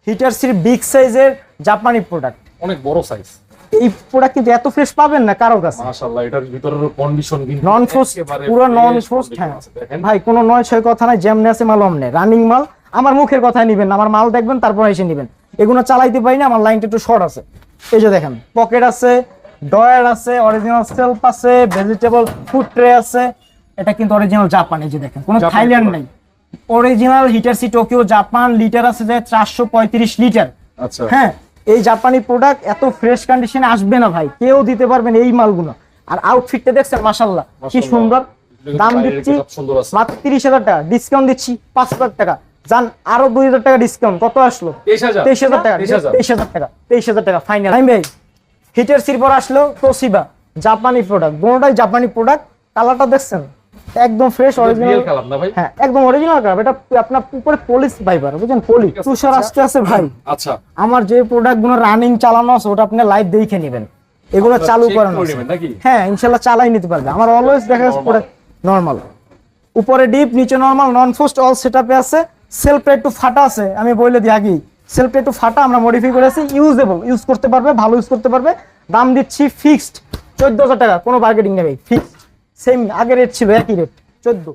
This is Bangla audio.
হিটার সির বিগ সাইজের জাপানি প্রোডাক্ট, অনেক বড় সাইজ। এই প্রোডাক্ট কিন্তু এত ফ্রেশ পাবেন না কারো কাছে। মাশাআল্লাহ, এটার ভিতরের কন্ডিশন কিন্তু নন ফ্রস্ট, পুরো নন ফ্রস্ট। হ্যাঁ ভাই, কোনো নয় ছয় কথা নাই, যেমনি আছে মাল অমনে, রানিং মাল। আমার মুখের কথাই নিবেন না, আমার মাল দেখবেন তারপর এসে নিবেন। এগুলো চালাইতে পারি না, আমার লাইনটা একটু শর্ট আছে। এই যে দেখেন, পকেট আছে, ডয়ার আছে, অরিজিনাল সেলফ আছে, ভেজিটেবল ফুড ট্রে আছে। এটা কিন্তু অরিজিনাল জাপান। এই যে দেখেন, কোনো থাইল্যান্ড নাই, অরিজিনাল হিটার সি টোকিও জাপান। লিটার আছে যে 435 লিটার। আচ্ছা, হ্যাঁ, এই জাপানি প্রোডাক্ট এত ফ্রেশ কন্ডিশনে আসবে না ভাই, কেউ দিতে পারবেন এই মালগুলো। আর আউটফিটটা দেখছেন মাশাআল্লাহ কি সুন্দর। দাম দিচ্ছি মাত্র 30,000 টাকা, ডিসকাউন্ট দিচ্ছি 5,000 টাকা। জান আরো 2,000 টাকা ডিসকাউন্ট, কত আসলো? 23,000 টাকা। 23,000 টাকা, 23,000 টাকা ফাইনাল। ভাই হিটার সির পর আসলো তোশিবা, জাপানি প্রোডাক্ট, দুটোটাই জাপানি প্রোডাক্ট। কালারটা দেখছেন একদম ফ্রেশ অরিজিনাল কালার না ভাই? হ্যাঁ, একদম অরিজিনাল কালার। এটা আপনার উপরে পলিশ ফাইবার, বুঝছেন, পলি তুষার আসতে আছে ভাই। আচ্ছা, আমার যে প্রোডাক্ট গুলো রানিং চালানো আছে ওটা আপনি লাইভ দেখে নেবেন, এগুলো চালু করানো আছে। হ্যাঁ ইনশাআল্লাহ চালাই নিতে পারবে। আমার অলওয়েজ দেখা যাচ্ছে প্রোডাক্ট নরমাল, উপরে ডিপ নিচে নরমাল, নন ফ্রস্ট অল সেটআপে আছে। সেলফটা একটু ফাটা আছে, আমি বলে দিই আগেই, সেলফটা একটু ফাটা, আমরা মডিফাই করেছি। ইউজেবল, ইউজ করতে পারবে, ভালো ইউজ করতে পারবে। দাম দিচ্ছি ফিক্সড 14,000 টাকা, কোনো বার্গেনিং নেই, ফিক্সড সেম আগের রেট ছিল, একই রেট 14।